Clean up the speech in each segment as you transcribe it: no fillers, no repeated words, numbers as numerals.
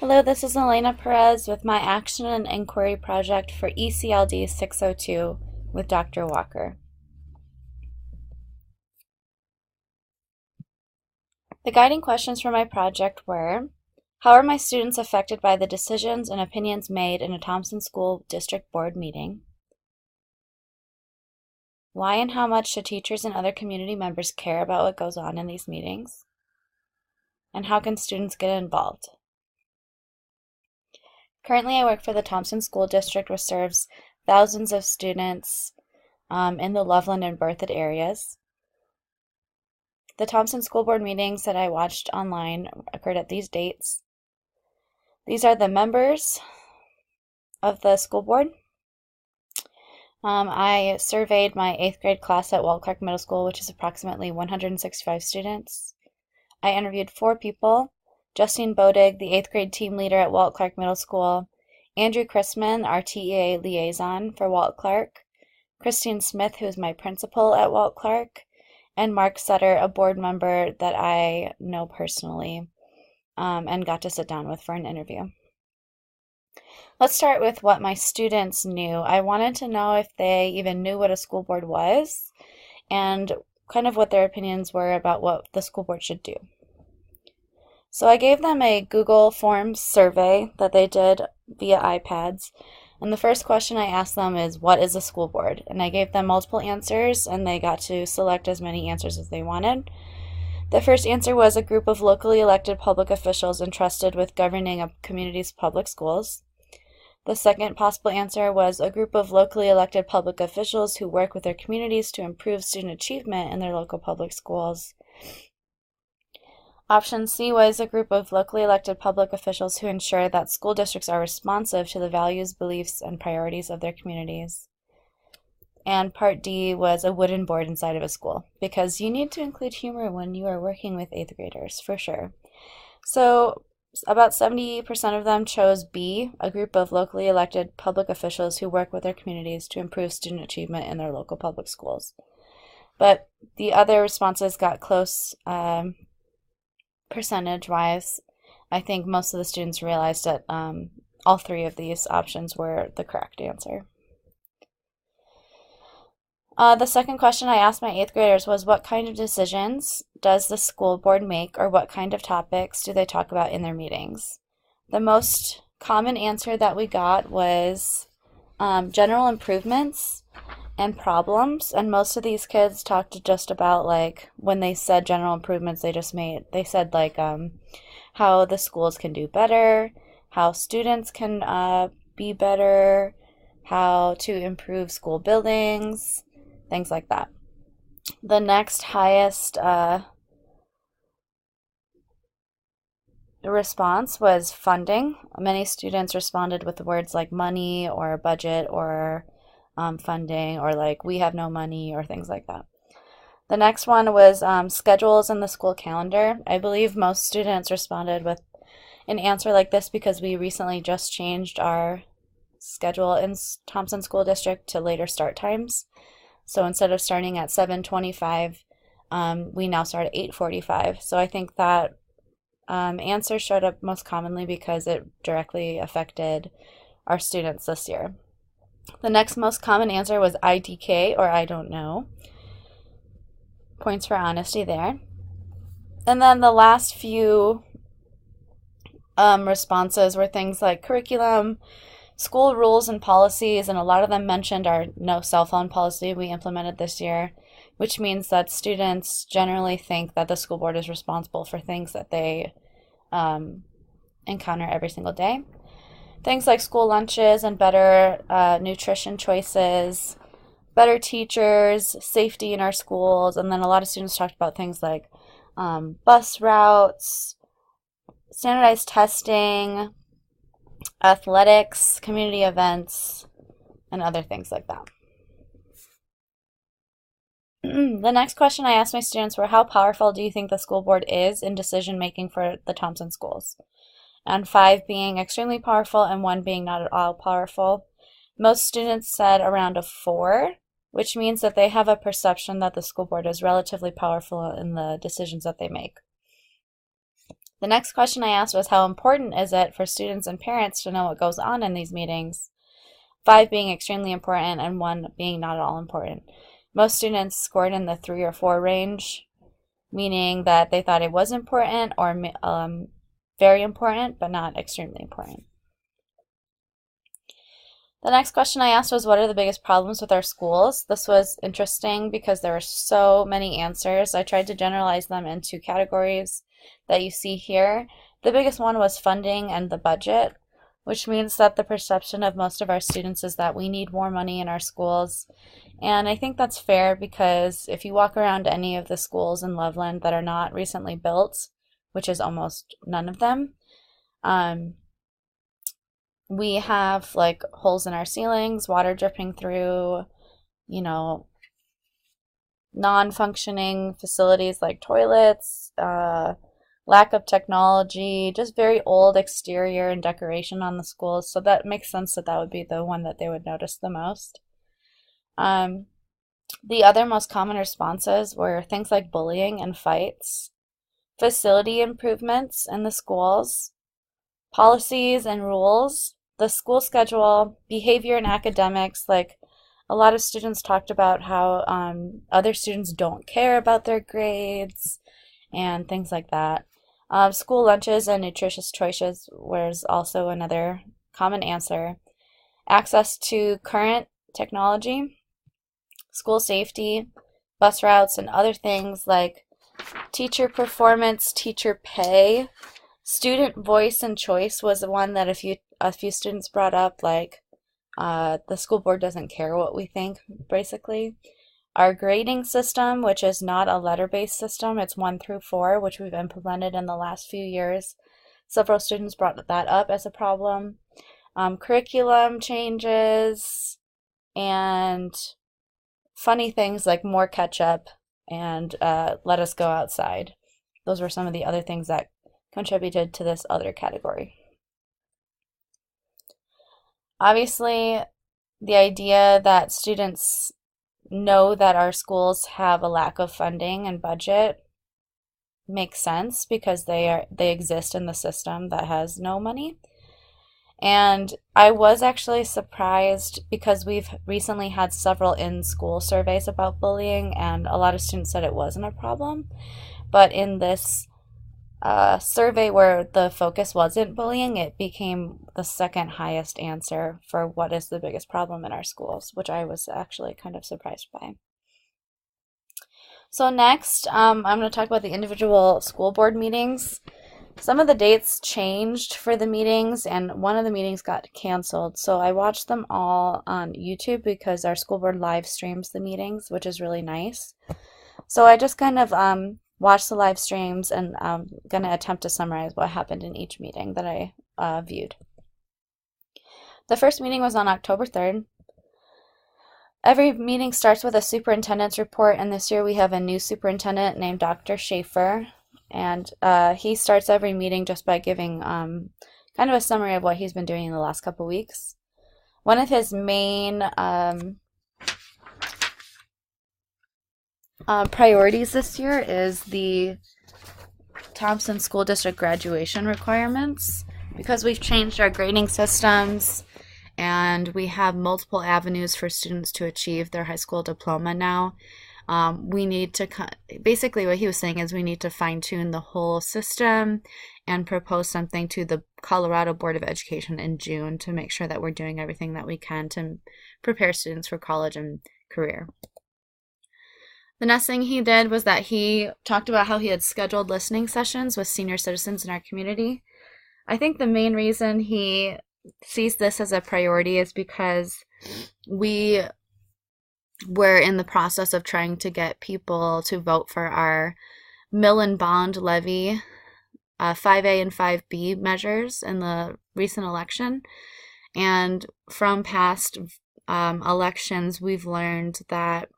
Hello, this is Elena Perez with my Action and Inquiry Project for ECLD 602 with Dr. Walker. The guiding questions for my project were: how are my students affected by the decisions and opinions made in a Thompson School District Board meeting? Why and how much should teachers and other community members care about what goes on in these meetings? And how can students get involved? Currently, I work for the Thompson School District, which serves thousands of students in the Loveland and Berthoud areas. The Thompson School Board meetings that I watched online occurred at these dates. These are the members of the school board. I surveyed my 8th grade class at Walt Clark Middle School, which is approximately 165 students. I interviewed 4 people: Justine Bodig, the 8th grade team leader at Walt Clark Middle School; Andrew Chrisman, our TEA liaison for Walt Clark; Christine Smith, who is my principal at Walt Clark; and Mark Sutter, a board member that I know personally and got to sit down with for an interview. Let's start with what my students knew. I wanted to know if they even knew what a school board was and kind of what their opinions were about what the school board should do. So I gave them a Google Forms survey that they did via iPads. And the first question I asked them is, what is a school board? And I gave them multiple answers, and they got to select as many answers as they wanted. The first answer was a group of locally elected public officials entrusted with governing a community's public schools. The second possible answer was a group of locally elected public officials who work with their communities to improve student achievement in their local public schools. Option C was a group of locally elected public officials who ensure that school districts are responsive to the values, beliefs, and priorities of their communities. And part D was a wooden board inside of a school, because you need to include humor when you are working with 8th graders, for sure. So about 70% of them chose B, a group of locally elected public officials who work with their communities to improve student achievement in their local public schools. But the other responses got close percentage-wise. I think most of the students realized that all 3 of these options were the correct answer. The second question I asked my 8th graders was, what kind of decisions does the school board make, or what kind of topics do they talk about in their meetings? The most common answer that we got was general improvements and problems, and most of these kids talked just about, like, when they said general improvements, they said like how the schools can do better, how students can be better, how to improve school buildings, things like that. The next highest response was funding. Many students responded with words like money or budget or funding, or like we have no money, or things like that. The next one was schedules in the school calendar. I believe most students responded with an answer like this because we recently just changed our schedule in Thompson School District to later start times. So instead of starting at 7:25, we now start at 8:45. So I think that answer showed up most commonly because it directly affected our students this year. The next most common answer was IDK, or I don't know. Points for honesty there. And then the last few responses were things like curriculum, school rules and policies, and a lot of them mentioned our no cell phone policy we implemented this year, which means that students generally think that the school board is responsible for things that they encounter every single day. Things like school lunches and better nutrition choices, better teachers, safety in our schools, and then a lot of students talked about things like bus routes, standardized testing, athletics, community events, and other things like that. The next question I asked my students were, how powerful do you think the school board is in decision making for the Thompson schools? And 5 being extremely powerful and 1 being not at all powerful. Most students said around a 4, which means that they have a perception that the school board is relatively powerful in the decisions that they make. The next question I asked was, how important is it for students and parents to know what goes on in these meetings? 5 being extremely important and 1 being not at all important. Most students scored in the 3 or 4 range, meaning that they thought it was important or very important, but not extremely important. The next question I asked was, what are the biggest problems with our schools? This was interesting because there were so many answers. I tried to generalize them into categories that you see here. The biggest one was funding and the budget, which means that the perception of most of our students is that we need more money in our schools. And I think that's fair because if you walk around any of the schools in Loveland that are not recently built, which is almost none of them, we have like holes in our ceilings, water dripping through, non-functioning facilities like toilets, lack of technology, just very old exterior and decoration on the schools. So that makes sense that that would be the one that they would notice the most. The other most common responses were things like bullying and fights, facility improvements in the schools, policies and rules, the school schedule, behavior and academics. Like a lot of students talked about how other students don't care about their grades and things like that. School lunches and nutritious choices was also another common answer. Access to current technology, school safety, bus routes, and other things like teacher performance, teacher pay. Student voice and choice was the one that a few students brought up, like the school board doesn't care what we think, basically. Our grading system, which is not a letter-based system, it's 1 through 4, which we've implemented in the last few years. Several students brought that up as a problem. Curriculum changes and funny things like more ketchup and let us go outside. Those were some of the other things that contributed to this other category. Obviously, the idea that students know that our schools have a lack of funding and budget makes sense because they exist in the system that has no money. And I was actually surprised because we've recently had several in-school surveys about bullying, and a lot of students said it wasn't a problem. But in this survey where the focus wasn't bullying, it became the second highest answer for what is the biggest problem in our schools, which I was actually kind of surprised by. So next, I'm going to talk about the individual school board meetings. Some of the dates changed for the meetings, and one of the meetings got canceled. So I watched them all on YouTube because our school board live streams the meetings, which is really nice. So I just kind of watched the live streams, and I'm going to attempt to summarize what happened in each meeting that I viewed. The first meeting was on October 3rd. Every meeting starts with a superintendent's report, and this year we have a new superintendent named Dr. Schaefer, and he starts every meeting just by giving kind of a summary of what he's been doing in the last couple weeks. One of his main priorities this year is the Thompson School District graduation requirements. Because we've changed our grading systems and we have multiple avenues for students to achieve their high school diploma now, we need to, basically what he was saying is we need to fine-tune the whole system and propose something to the Colorado Board of Education in June to make sure that we're doing everything that we can to prepare students for college and career. The next thing he did was that he talked about how he had scheduled listening sessions with senior citizens in our community. I think the main reason he sees this as a priority is because we were in the process of trying to get people to vote for our mill and bond levy 5A and 5B measures in the recent election. And from past elections, we've learned that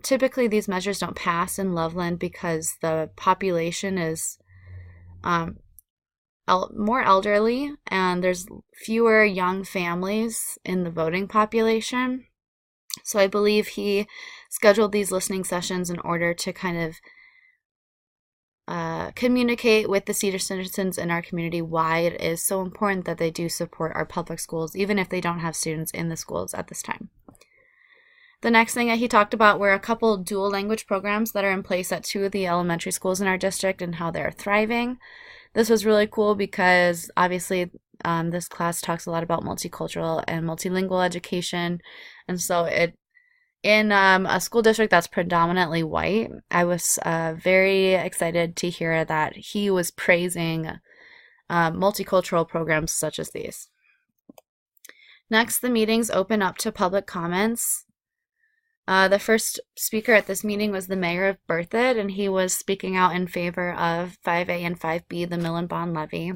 typically these measures don't pass in Loveland because the population is more elderly and there's fewer young families in the voting population. So I believe he scheduled these listening sessions in order to kind of communicate with the senior citizens in our community why it is so important that they do support our public schools, even if they don't have students in the schools at this time. The next thing that he talked about were a couple dual language programs that are in place at 2 of the elementary schools in our district and how they're thriving. This was really cool because obviously this class talks a lot about multicultural and multilingual education. And so in a school district that's predominantly white, I was very excited to hear that he was praising multicultural programs such as these. Next, the meetings open up to public comments. The first speaker at this meeting was the mayor of Berthoud, and he was speaking out in favor of 5A and 5B, the mill and bond levy.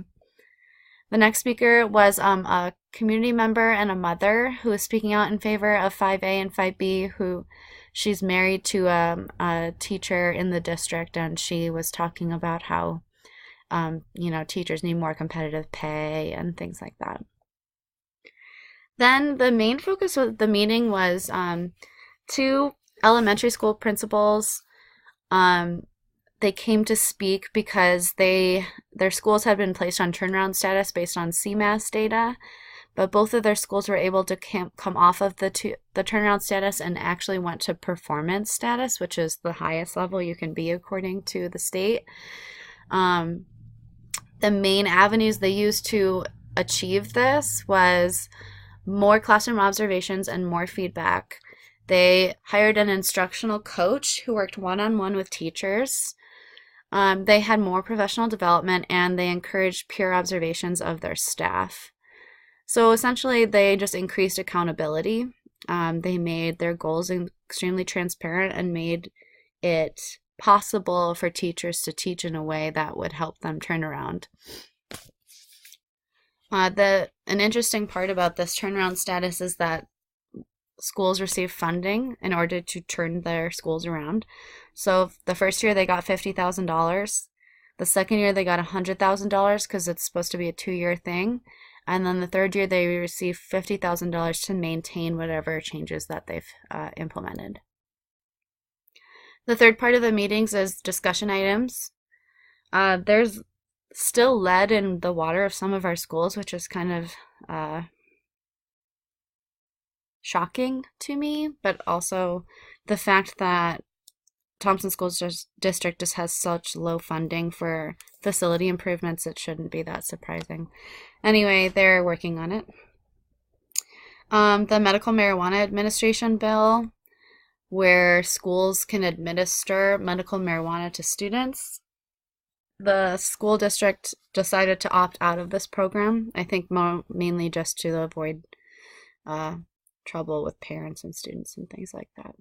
The next speaker was a community member and a mother who was speaking out in favor of 5A and 5B, who she's married to a teacher in the district, and she was talking about how, teachers need more competitive pay and things like that. Then the main focus of the meeting was 2 elementary school principals. They came to speak because their schools had been placed on turnaround status based on CMAS data, but both of their schools were able to come off of the turnaround status and actually went to performance status, which is the highest level you can be according to the state. The main avenues they used to achieve this was more classroom observations and more feedback. They hired an instructional coach who worked one-on-one with teachers. They had more professional development, and they encouraged peer observations of their staff. So essentially, they just increased accountability. They made their goals extremely transparent and made it possible for teachers to teach in a way that would help them turn around. An interesting part about this turnaround status is that schools receive funding in order to turn their schools around. So the first year they got $50,000. The second year they got $100,000 because it's supposed to be a 2-year thing. And then the third year they receive $50,000 to maintain whatever changes that they've implemented. The third part of the meetings is discussion items. There's still lead in the water of some of our schools, which is kind of shocking to me, but also the fact that Thompson Schools District just has such low funding for facility improvements, it shouldn't be that surprising. Anyway, they're working on it. The Medical Marijuana Administration bill, where schools can administer medical marijuana to students. The school district decided to opt out of this program, I think mainly just to avoid trouble with parents and students and things like that.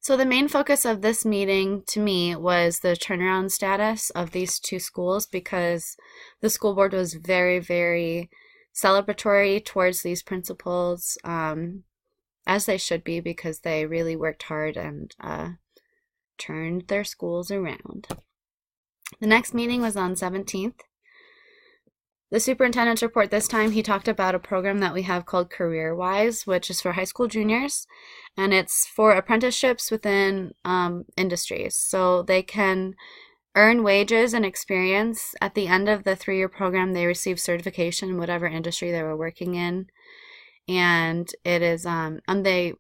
So the main focus of this meeting to me was the turnaround status of these 2 schools, because the school board was very, very celebratory towards these principals, as they should be, because they really worked hard and turned their schools around. The next meeting was on 17th. The superintendent's report this time, he talked about a program that we have called CareerWise, which is for high school juniors, and it's for apprenticeships within industries. So they can earn wages and experience. At the end of the 3-year program, they receive certification in whatever industry they were working in, and it is and they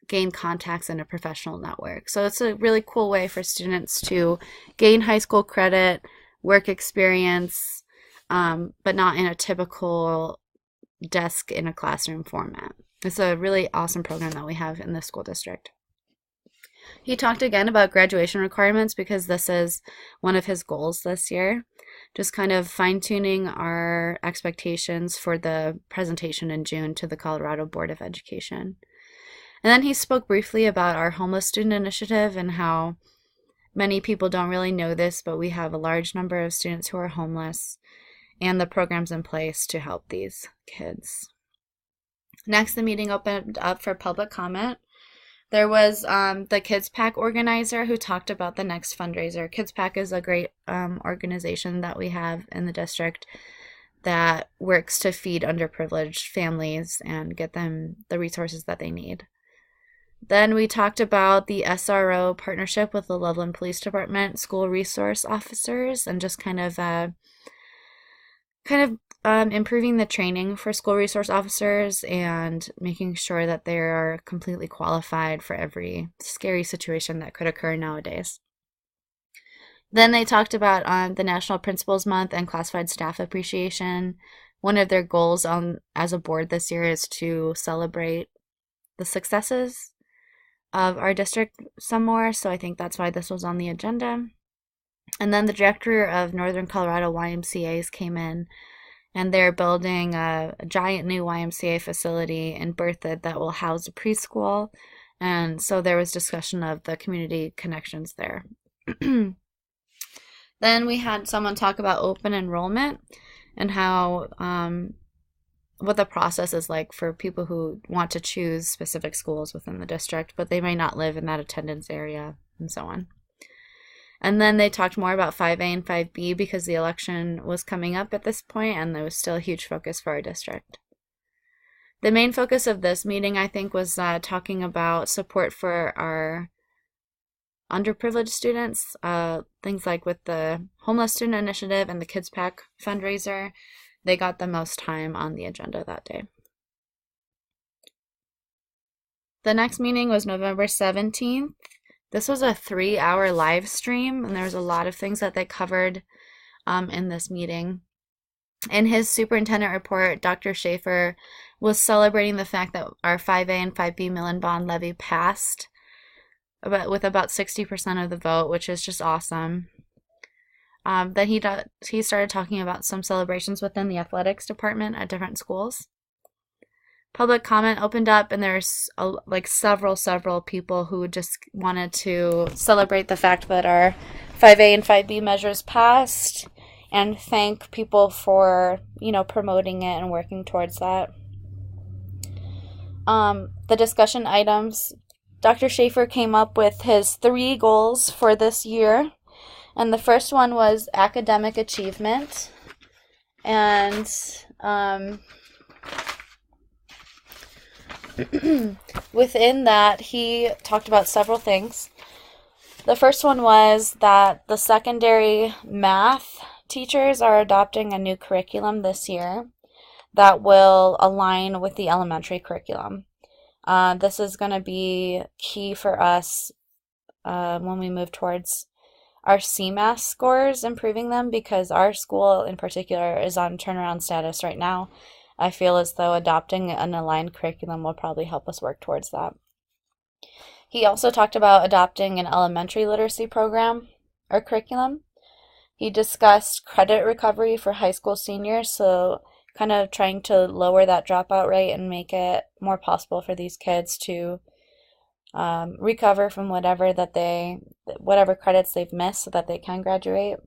gain contacts in a professional network. So it's a really cool way for students to gain high school credit, work experience, but not in a typical desk in a classroom format. It's a really awesome program that we have in the school district. He talked again about graduation requirements because this is one of his goals this year, just kind of fine-tuning our expectations for the presentation in June to the Colorado Board of Education. And then he spoke briefly about our homeless student initiative and how many people don't really know this, but we have a large number of students who are homeless and the programs in place to help these kids. Next, the meeting opened up for public comment. There was the Kids Pack organizer who talked about the next fundraiser. Kids Pack is a great organization that we have in the district that works to feed underprivileged families and get them the resources that they need. Then we talked about the SRO partnership with the Loveland Police Department, school resource officers, and just improving the training for school resource officers and making sure that they are completely qualified for every scary situation that could occur nowadays. Then they talked about the National Principals Month and Classified Staff Appreciation. One of their goals as a board this year is to celebrate the successes of our district some more, so I think that's why this was on the agenda. And then the director of Northern Colorado YMCA's came in, and they're building a giant new YMCA facility in Berthoud that will house a preschool, and so there was discussion of the community connections there. Then we had someone talk about open enrollment and how what the process is like for people who want to choose specific schools within the district, but they may not live in that attendance area, and so on. And then they talked more about 5A and 5B because the election was coming up at this point, and there was still a huge focus for our district. The main focus of this meeting, I think, was talking about support for our underprivileged students, things like with the Homeless Student Initiative and the Kids Pack fundraiser. They got the most time on the agenda that day. The next meeting was November 17th. This was a 3-hour live stream, and there was a lot of things that they covered in this meeting. In his superintendent report, Dr. Schaefer was celebrating the fact that our 5A and 5B mill and bond levy passed with about 60% of the vote, which is just awesome. Then he started talking about some celebrations within the athletics department at different schools. Public comment opened up, and there's several people who just wanted to celebrate the fact that our 5A and 5B measures passed and thank people for, promoting it and working towards that. The discussion items, Dr. Schaefer came up with his 3 goals for this year, and the first one was academic achievement, and within that, he talked about several things. The first one was that the secondary math teachers are adopting a new curriculum this year that will align with the elementary curriculum. This is going to be key for us when we move towards our CMAS scores, improving them, because our school in particular is on turnaround status right now. I feel as though adopting an aligned curriculum will probably help us work towards that. He also talked about adopting an elementary literacy program or curriculum. He discussed credit recovery for high school seniors, so kind of trying to lower that dropout rate and make it more possible for these kids to recover from whatever credits they've missed so that they can graduate.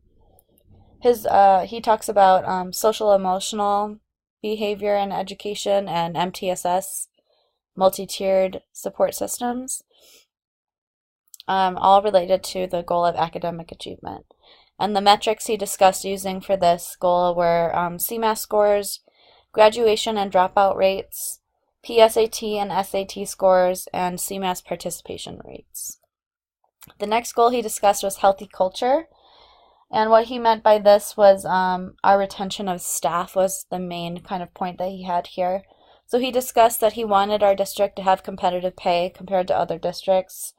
He talks about social emotional behavior and education and MTSS, multi-tiered support systems, all related to the goal of academic achievement. And the metrics he discussed using for this goal were CMAS scores, graduation and dropout rates, PSAT and SAT scores, and CMAS participation rates. The next goal he discussed was healthy culture. And what he meant by this was our retention of staff was the main kind of point that he had here. So he discussed that he wanted our district to have competitive pay compared to other districts.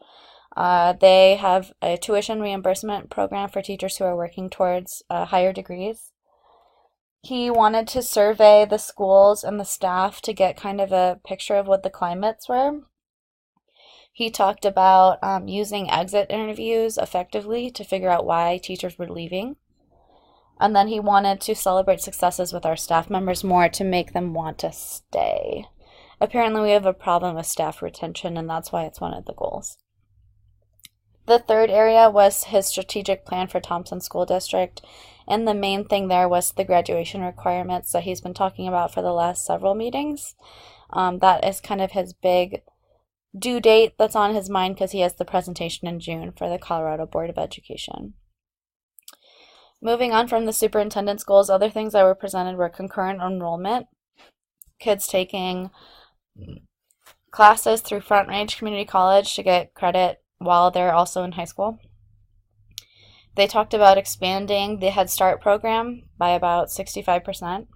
They have a tuition reimbursement program for teachers who are working towards higher degrees. He wanted to survey the schools and the staff to get kind of a picture of what the climates were. He talked about using exit interviews effectively to figure out why teachers were leaving. And then he wanted to celebrate successes with our staff members more to make them want to stay. Apparently we have a problem with staff retention, and that's why it's one of the goals. The third area was his strategic plan for Thompson School District, and the main thing there was the graduation requirements that he's been talking about for the last several meetings. That is kind of his big due date that's on his mind because he has the presentation in June for the Colorado Board of Education. Moving on from the superintendent's goals, other things that were presented were concurrent enrollment, kids taking classes through Front Range Community College to get credit while they're also in high school. They talked about expanding the Head Start program by about 65%.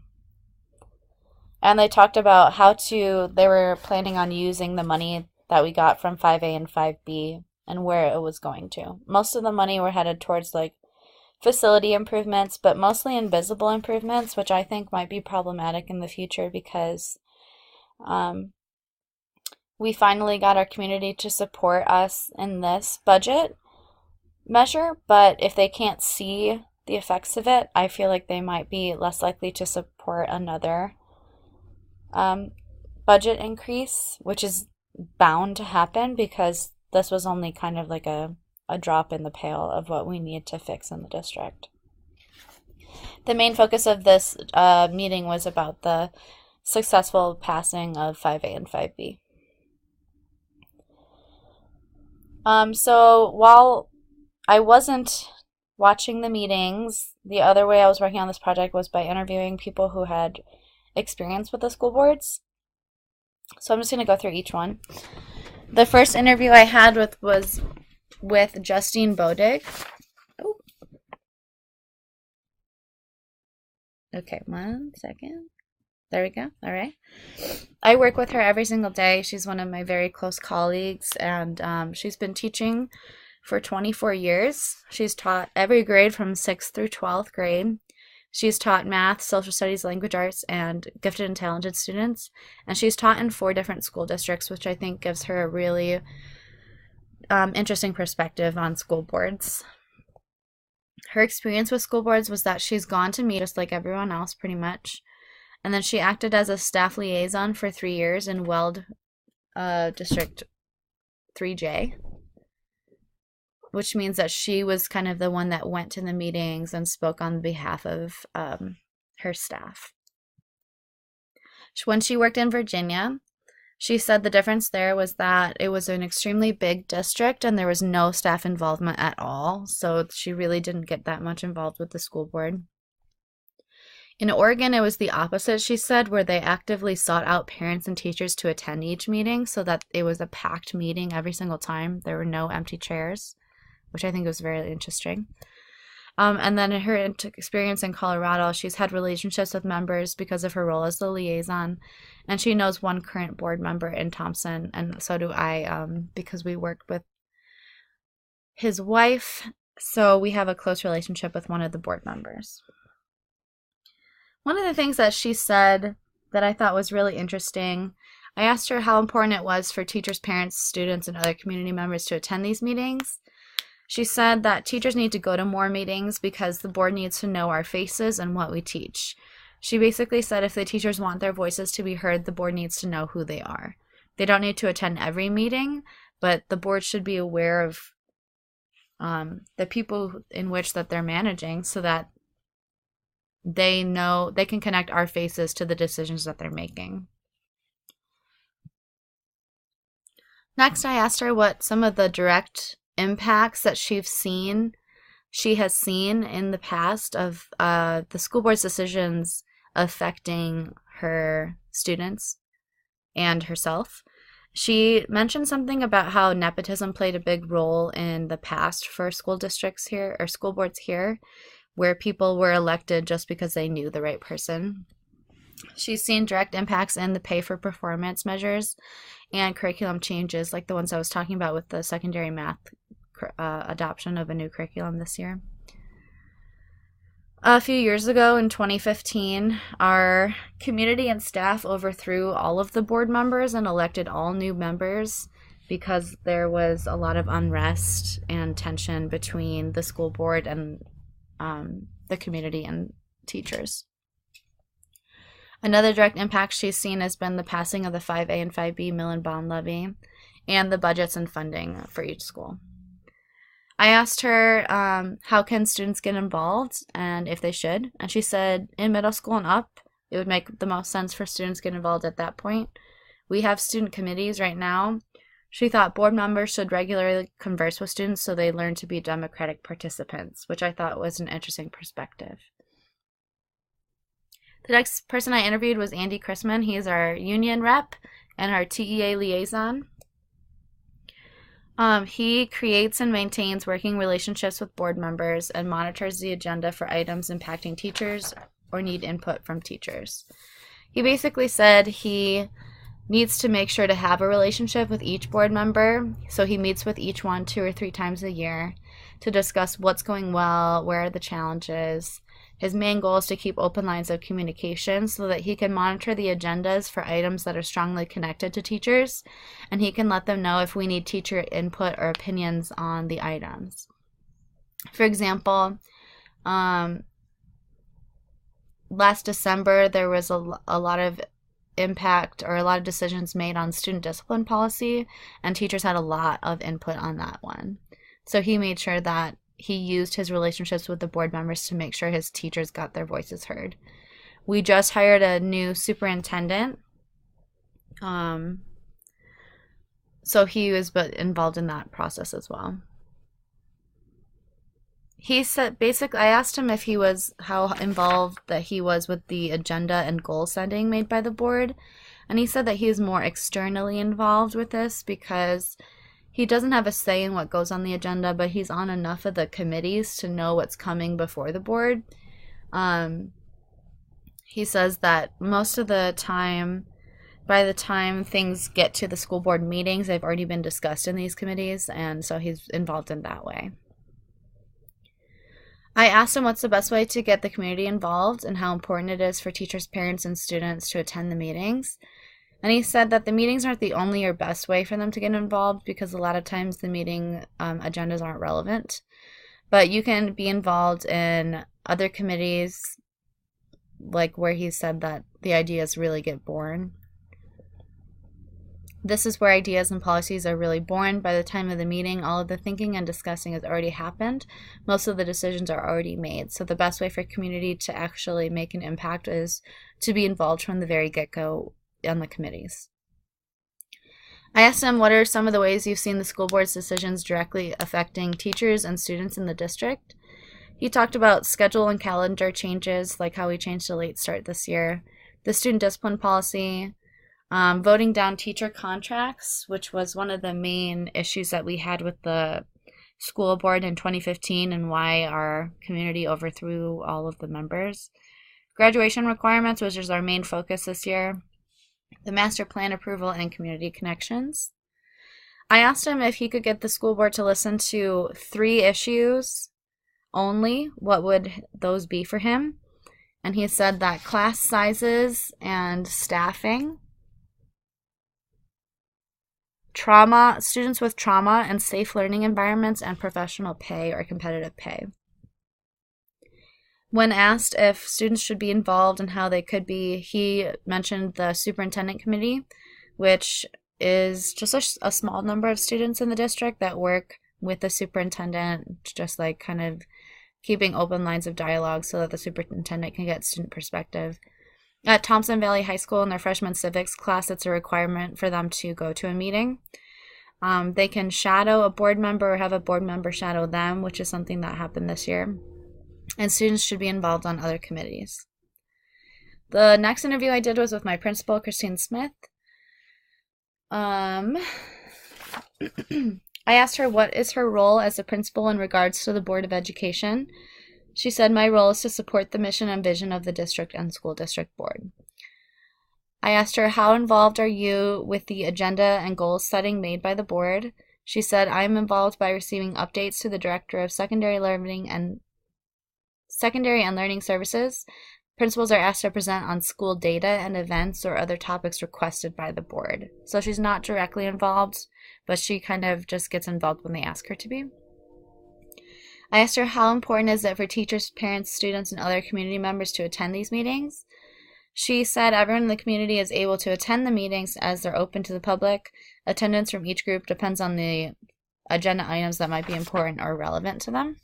And they talked about they were planning on using the money that we got from 5A and 5B and where it was going to. Most of the money were headed towards like facility improvements, but mostly invisible improvements, which I think might be problematic in the future because we finally got our community to support us in this budget measure, but if they can't see the effects of it, I feel like they might be less likely to support another budget increase, which is bound to happen because this was only kind of like a drop in the pail of what we need to fix in the district. The main focus of this meeting was about the successful passing of 5A and 5B. So while I wasn't watching the meetings, the other way I was working on this project was by interviewing people who had experience with the school boards. So I'm just going to go through each one. The first interview I had was with Justine Bodig. Oh. Okay, 1 second. There we go. All right. I work with her every single day. She's one of my very close colleagues, and she's been teaching for 24 years. She's taught every grade from 6th through 12th grade. She's taught math, social studies, language arts, and gifted and talented students. And she's taught in 4 different school districts, which I think gives her a really interesting perspective on school boards. Her experience with school boards was that she's gone to meet just like everyone else pretty much. And then she acted as a staff liaison for 3 years in Weld District 3J. Which means that she was kind of the one that went to the meetings and spoke on behalf of her staff. When she worked in Virginia, she said the difference there was that it was an extremely big district and there was no staff involvement at all, so she really didn't get that much involved with the school board. In Oregon, it was the opposite, she said, where they actively sought out parents and teachers to attend each meeting so that it was a packed meeting every single time. There were no empty chairs, which I think was very interesting. And then in her experience in Colorado, she's had relationships with members because of her role as the liaison, and she knows one current board member in Thompson, and so do I, because we worked with his wife, so we have a close relationship with one of the board members. One of the things that she said that I thought was really interesting, I asked her how important it was for teachers, parents, students, and other community members to attend these meetings. She said that teachers need to go to more meetings because the board needs to know our faces and what we teach. She basically said if the teachers want their voices to be heard, the board needs to know who they are. They don't need to attend every meeting, but the board should be aware of the people in which that they're managing so that they know they can connect our faces to the decisions that they're making. Next, I asked her what some of the direct impacts that she has seen in the past of the school board's decisions affecting her students and herself. She mentioned something about how nepotism played a big role in the past for school districts here, or school boards here, where people were elected just because they knew the right person. She's seen direct impacts in the pay for performance measures and curriculum changes, like the ones I was talking about with the secondary math adoption of a new curriculum this year. A few years ago in 2015, our community and staff overthrew all of the board members and elected all new members because there was a lot of unrest and tension between the school board and the community and teachers. Another direct impact she's seen has been the passing of the 5A and 5B mill and bond levy and the budgets and funding for each school. I asked her how can students get involved and if they should, and she said in middle school and up, it would make the most sense for students to get involved at that point. We have student committees right now. She thought board members should regularly converse with students so they learn to be democratic participants, which I thought was an interesting perspective. The next person I interviewed was Andy Chrisman. He's our union rep, and our TEA liaison. He creates and maintains working relationships with board members and monitors the agenda for items impacting teachers or need input from teachers. He basically said he needs to make sure to have a relationship with each board member, so he meets with each one 2 or 3 times a year to discuss what's going well, where are the challenges. His main goal is to keep open lines of communication so that he can monitor the agendas for items that are strongly connected to teachers, and he can let them know if we need teacher input or opinions on the items. For example, last December there was a lot of impact or a lot of decisions made on student discipline policy, and teachers had a lot of input on that one. So he made sure that he used his relationships with the board members to make sure his teachers got their voices heard. We just hired a new superintendent, so he was involved in that process as well. He said, basically, I asked him if he was, how involved that he was with the agenda and goal setting made by the board, and he said that he is more externally involved with this because he doesn't have a say in what goes on the agenda, but he's on enough of the committees to know what's coming before the board. He says that most of the time, by the time things get to the school board meetings, they've already been discussed in these committees, and so he's involved in that way. I asked him what's the best way to get the community involved and how important it is for teachers, parents, and students to attend the meetings. And he said that the meetings aren't the only or best way for them to get involved because a lot of times the meeting agendas aren't relevant. But you can be involved in other committees, like where he said that the ideas really get born. This is where ideas and policies are really born. By the time of the meeting, all of the thinking and discussing has already happened. Most of the decisions are already made. So the best way for community to actually make an impact is to be involved from the very get-go on the committees. I asked him what are some of the ways you've seen the school board's decisions directly affecting teachers and students in the district. He talked about schedule and calendar changes, like how we changed a late start this year, the student discipline policy, voting down teacher contracts, which was one of the main issues that we had with the school board in 2015 and why our community overthrew all of the members. Graduation requirements, which is our main focus this year, the master plan approval, and community connections. I asked him if he could get the school board to listen to 3 issues only, what would those be for him? And he said that class sizes and staffing, trauma, students with trauma and safe learning environments, and professional pay or competitive pay. When asked if students should be involved and how they could be, he mentioned the superintendent committee, which is just a small number of students in the district that work with the superintendent, just like kind of keeping open lines of dialogue so that the superintendent can get student perspective. At Thompson Valley High School in their freshman civics class, it's a requirement for them to go to a meeting. They can shadow a board member or have a board member shadow them, which is something that happened this year. And students should be involved on other committees. The next interview I did was with my principal, Christine Smith. I asked her what is her role as a principal in regards to the Board of Education. She said, my role is to support the mission and vision of the district and school district board. I asked her, how involved are you with the agenda and goal setting made by the board? She said, I'm involved by receiving updates to the director of secondary and learning services. Principals are asked to present on school data and events or other topics requested by the board. So she's not directly involved, but she kind of just gets involved when they ask her to be. I asked her how important is it for teachers, parents, students, and other community members to attend these meetings. She said everyone in the community is able to attend the meetings as they're open to the public. Attendance from each group depends on the agenda items that might be important or relevant to them.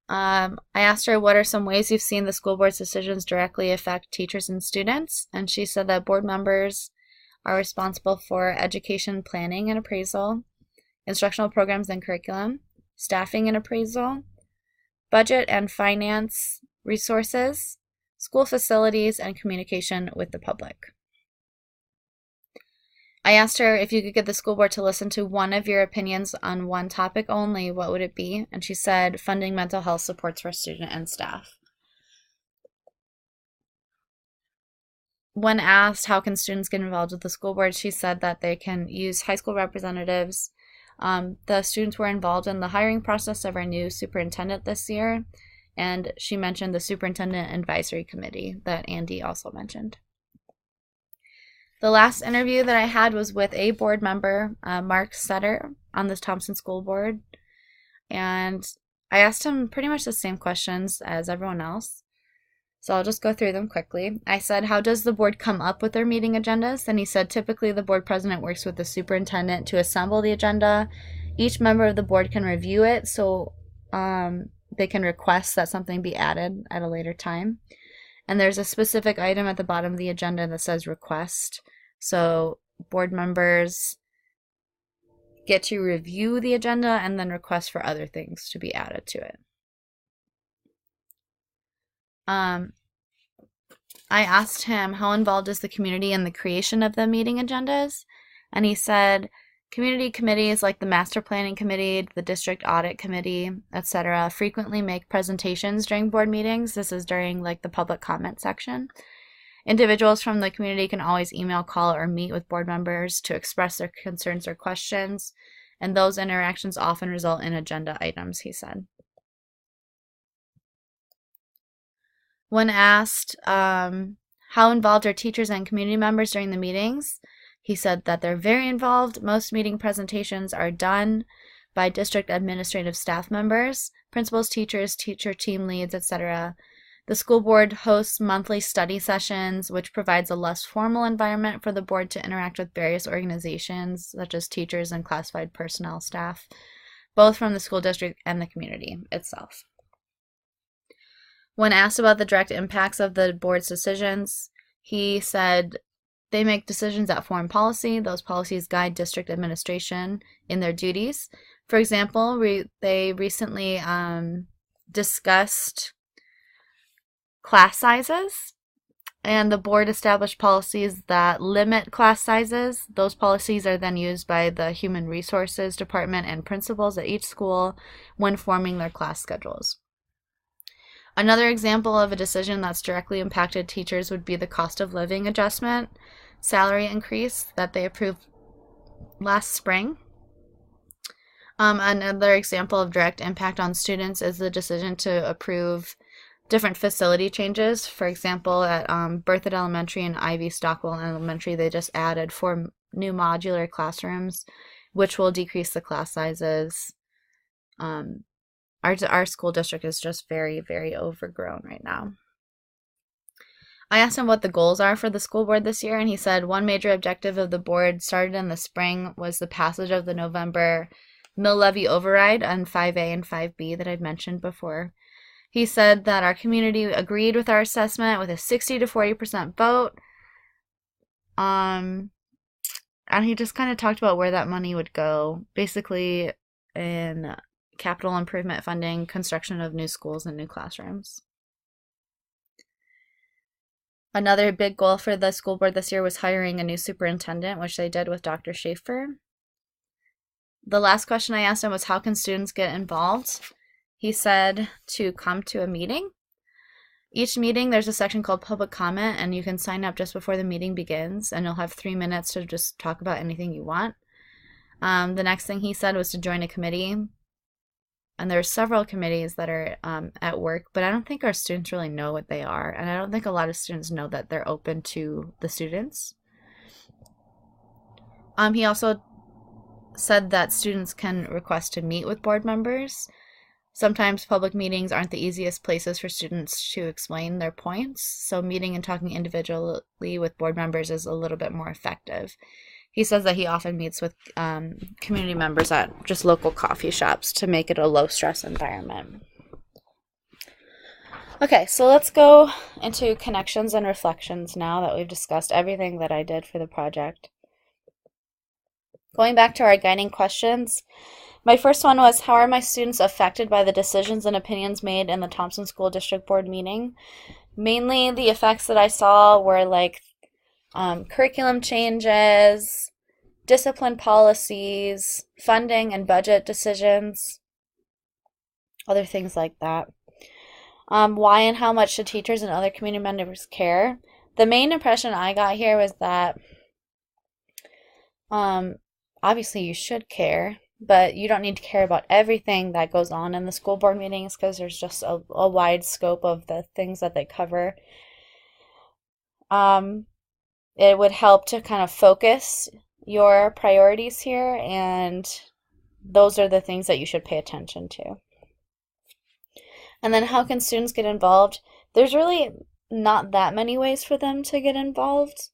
I asked her what are some ways you've seen the school board's decisions directly affect teachers and students, and she said that board members are responsible for education planning and appraisal, instructional programs and curriculum, staffing and appraisal, budget and finance resources, school facilities, and communication with the public. I asked her if you could get the school board to listen to one of your opinions on one topic only, what would it be? And she said funding mental health supports for student and staff. When asked how can students get involved with the school board, she said that they can use high school representatives. The students were involved in the hiring process of our new superintendent this year, and she mentioned the superintendent advisory committee that Andy also mentioned. The last interview that I had was with a board member, Mark Sutter, on the Thompson School Board, and I asked him pretty much the same questions as everyone else. So I'll just go through them quickly. I said, how does the board come up with their meeting agendas? And he said, typically the board president works with the superintendent to assemble the agenda. Each member of the board can review it, so they can request that something be added at a later time. And there's a specific item at the bottom of the agenda that says request. So board members get to review the agenda and then request for other things to be added to it. I asked him how involved is the community in the creation of the meeting agendas, and he said community committees like the master planning committee, the district audit committee, etc. frequently make presentations during board meetings. This is during like the public comment section. Individuals from the community can always email, call, or meet with board members to express their concerns or questions, and those interactions often result in agenda items, he said. When asked how involved are teachers and community members during the meetings, he said that they're very involved. Most meeting presentations are done by district administrative staff members, principals, teachers, teacher team leads, etc. The school board hosts monthly study sessions, which provides a less formal environment for the board to interact with various organizations, such as teachers and classified personnel staff, both from the school district and the community itself. When asked about the direct impacts of the board's decisions, he said they make decisions that form policy. Those policies guide district administration in their duties. For example, they recently discussed class sizes, and the board established policies that limit class sizes. Those policies are then used by the Human Resources Department and principals at each school when forming their class schedules. Another example of a decision that's directly impacted teachers would be the cost of living adjustment salary increase that they approved last spring. Another example of direct impact on students is the decision to approve different facility changes. For example, at Berthoud Elementary and Ivy Stockwell Elementary, they just added 4 new modular classrooms, which will decrease the class sizes. Our school district is just very, very overgrown right now. I asked him what the goals are for the school board this year, and he said one major objective of the board started in the spring was the passage of the November mill levy override on 5A and 5B that I'd mentioned before. He said that our community agreed with our assessment with a 60 to 40% vote. And he just kind of talked about where that money would go, basically in capital improvement funding, construction of new schools and new classrooms. Another big goal for the school board this year was hiring a new superintendent, which they did with Dr. Schaefer. The last question I asked him was, how can students get involved? He said to come to a meeting. Each meeting, there's a section called public comment, and you can sign up just before the meeting begins, and you'll have 3 minutes to just talk about anything you want. The next thing he said was to join a committee. And there are several committees that are at work, but I don't think our students really know what they are. And I don't think a lot of students know that they're open to the students. He also said that students can request to meet with board members. Sometimes public meetings aren't the easiest places for students to explain their points, so meeting and talking individually with board members is a little bit more effective. He says that he often meets with community members at just local coffee shops to make it a low-stress environment. Okay, so let's go into connections and reflections now that we've discussed everything that I did for the project. Going back to our guiding questions, my first one was, how are my students affected by the decisions and opinions made in the Thompson School District Board meeting? Mainly the effects that I saw were like curriculum changes, discipline policies, funding and budget decisions, other things like that. Why and how much should teachers and other community members care? The main impression I got here was that um, obviously you should care, but you don't need to care about everything that goes on in the school board meetings because there's just a wide scope of the things that they cover. It would help to kind of focus your priorities here, and those are the things that you should pay attention to. And then how can students get involved? There's really not that many ways for them to get involved,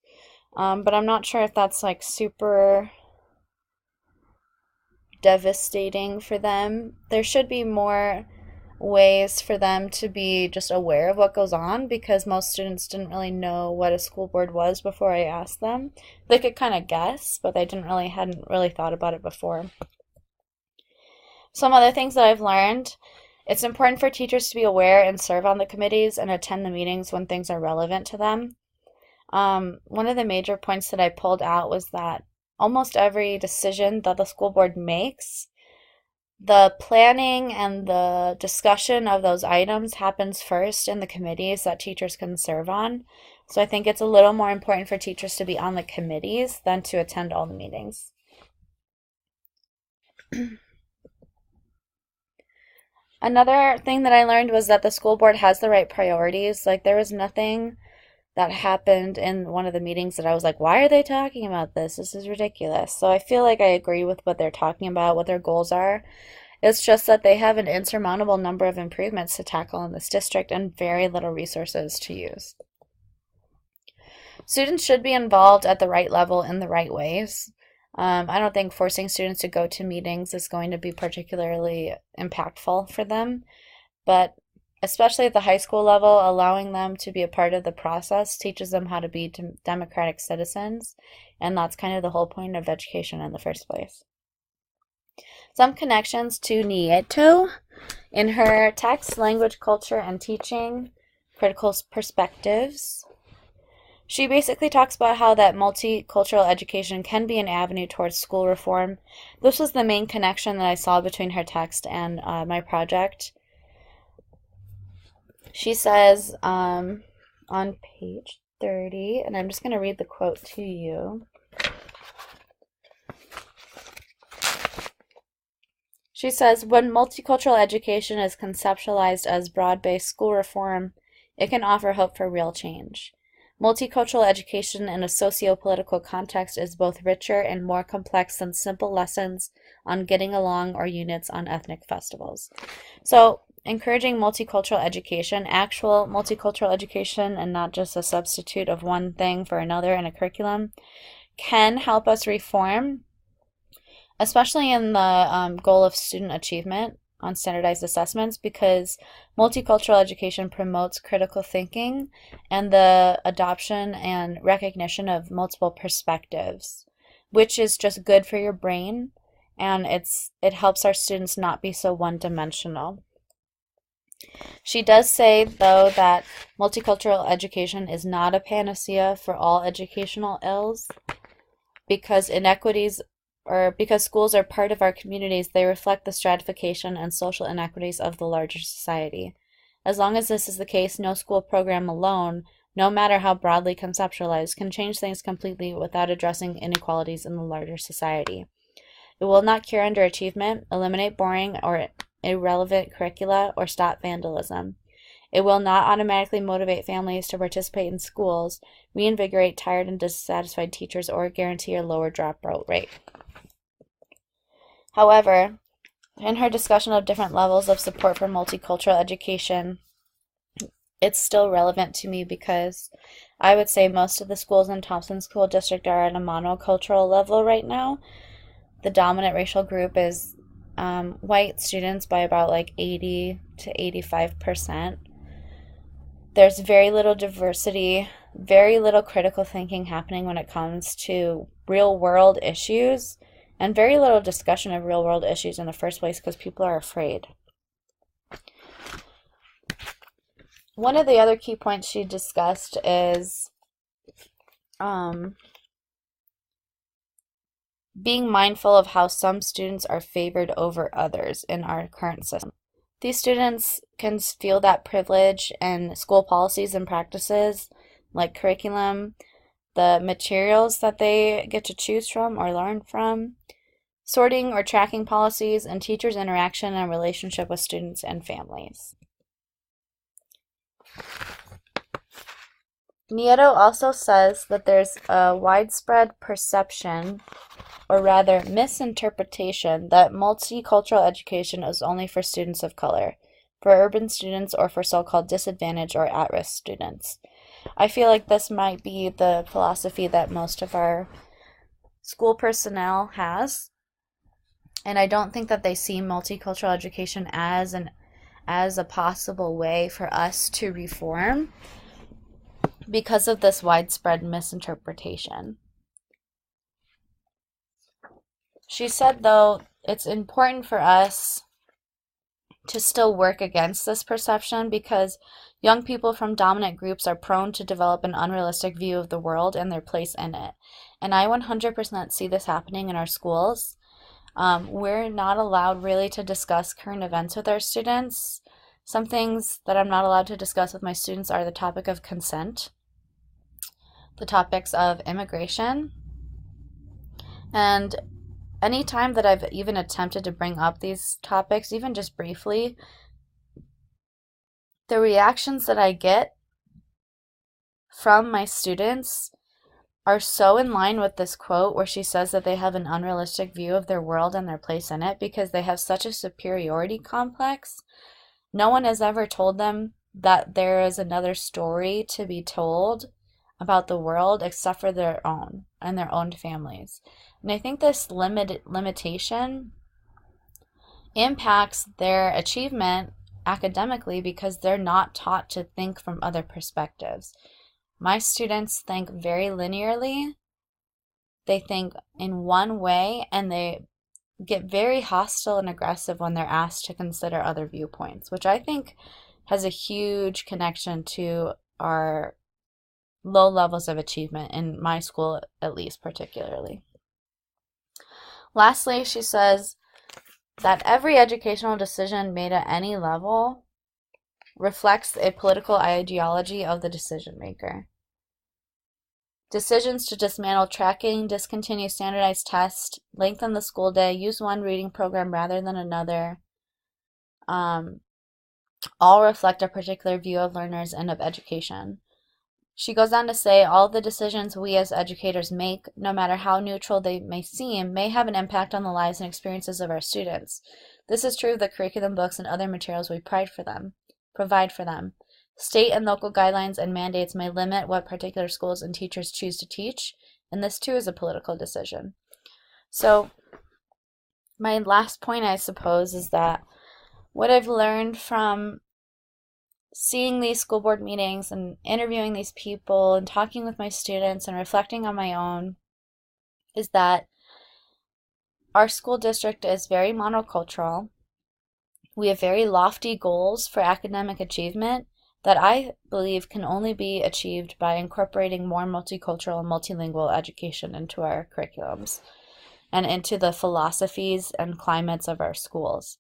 but I'm not sure if that's like super devastating for them. There should be more ways for them to be just aware of what goes on because most students didn't really know what a school board was before I asked them. They could kind of guess, but they hadn't really thought about it before. Some other things that I've learned: it's important for teachers to be aware and serve on the committees and attend the meetings when things are relevant to them. One of the major points that I pulled out was that almost every decision that the school board makes, the planning and the discussion of those items happens first in the committees that teachers can serve on. So I think it's a little more important for teachers to be on the committees than to attend all the meetings. Another thing that I learned was that the school board has the right priorities. Like, there was nothing that happened in one of the meetings that I was like, why are they talking about this? This is ridiculous. So I feel like I agree with what they're talking about, what their goals are. It's just that they have an insurmountable number of improvements to tackle in this district and very little resources to use. Students should be involved at the right level in the right ways. I don't think forcing students to go to meetings is going to be particularly impactful for them, but especially at the high school level, allowing them to be a part of the process teaches them how to be democratic citizens, and that's kind of the whole point of education in the first place. Some connections to Nieto in her text, Language, Culture, and Teaching, Critical Perspectives. She basically talks about how that multicultural education can be an avenue towards school reform. This was the main connection that I saw between her text and my project. She says on page 30, and I'm just going to read the quote to you. She says, when multicultural education is conceptualized as broad-based school reform, it can offer hope for real change. Multicultural education in a socio-political context is both richer and more complex than simple lessons on getting along or units on ethnic festivals. So, encouraging multicultural education, actual multicultural education, and not just a substitute of one thing for another in a curriculum, can help us reform, especially in the goal of student achievement on standardized assessments, because multicultural education promotes critical thinking and the adoption and recognition of multiple perspectives, which is just good for your brain, and it helps our students not be so one-dimensional. She does say, though, that multicultural education is not a panacea for all educational ills, because because schools are part of our communities, they reflect the stratification and social inequities of the larger society. As long as this is the case, no school program alone, no matter how broadly conceptualized, can change things completely without addressing inequalities in the larger society. It will not cure underachievement, eliminate boring or irrelevant curricula, or stop vandalism. It will not automatically motivate families to participate in schools, reinvigorate tired and dissatisfied teachers, or guarantee a lower dropout rate. However, in her discussion of different levels of support for multicultural education, it's still relevant to me because I would say most of the schools in Thompson School District are at a monocultural level right now. The dominant racial group is white students by about like 80 to 85%. There's very little diversity, very little critical thinking happening when it comes to real world issues, and very little discussion of real world issues in the first place because people are afraid. One of the other key points she discussed is um, being mindful of how some students are favored over others in our current system. These students can feel that privilege in school policies and practices like curriculum, the materials that they get to choose from or learn from, sorting or tracking policies, and teachers' interaction and relationship with students and families. Nieto also says that there's a widespread perception, or rather misinterpretation, that multicultural education is only for students of color, for urban students, or for so-called disadvantaged or at-risk students. I feel like this might be the philosophy that most of our school personnel has, and I don't think that they see multicultural education as a possible way for us to reform because of this widespread misinterpretation. She said, though, it's important for us to still work against this perception because young people from dominant groups are prone to develop an unrealistic view of the world and their place in it. And I 100% see this happening in our schools. We're not allowed really to discuss current events with our students. Some things that I'm not allowed to discuss with my students are the topic of consent, the topics of immigration, and any time that I've even attempted to bring up these topics, even just briefly, the reactions that I get from my students are so in line with this quote where she says that they have an unrealistic view of their world and their place in it because they have such a superiority complex. No one has ever told them that there is another story to be told about the world except for their own and their own families. And I think this limitation impacts their achievement academically because they're not taught to think from other perspectives. My students think very linearly. They think in one way, and they get very hostile and aggressive when they're asked to consider other viewpoints, which I think has a huge connection to our low levels of achievement in my school, at least particularly. Lastly, she says that every educational decision made at any level reflects a political ideology of the decision maker. Decisions to dismantle tracking, discontinue standardized tests, lengthen the school day, use one reading program rather than another, all reflect a particular view of learners and of education. She goes on to say, all the decisions we as educators make, no matter how neutral they may seem, may have an impact on the lives and experiences of our students. This is true of the curriculum books and other materials we provide for them. State and local guidelines and mandates may limit what particular schools and teachers choose to teach, and this too is a political decision. So my last point, I suppose, is that what I've learned from seeing these school board meetings and interviewing these people and talking with my students and reflecting on my own is that our school district is very monocultural. We have very lofty goals for academic achievement that I believe can only be achieved by incorporating more multicultural and multilingual education into our curriculums and into the philosophies and climates of our schools.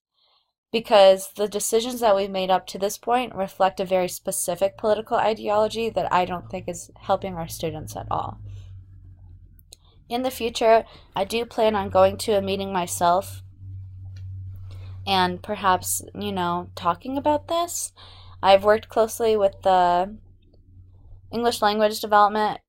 Because the decisions that we've made up to this point reflect a very specific political ideology that I don't think is helping our students at all. In the future, I do plan on going to a meeting myself and perhaps, talking about this. I've worked closely with the English language development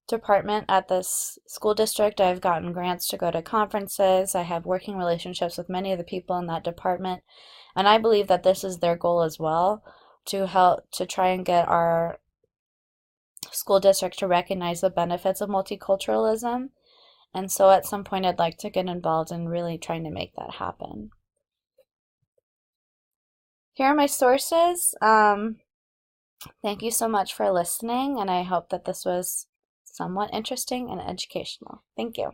department at this school district. I've gotten grants to go to conferences. I have working relationships with many of the people in that department, and I believe that this is their goal as well, to help to try and get our school district to recognize the benefits of multiculturalism. And so at some point I'd like to get involved in really trying to make that happen. Here are my sources. Thank you so much for listening, and I hope that this was somewhat interesting and educational. Thank you.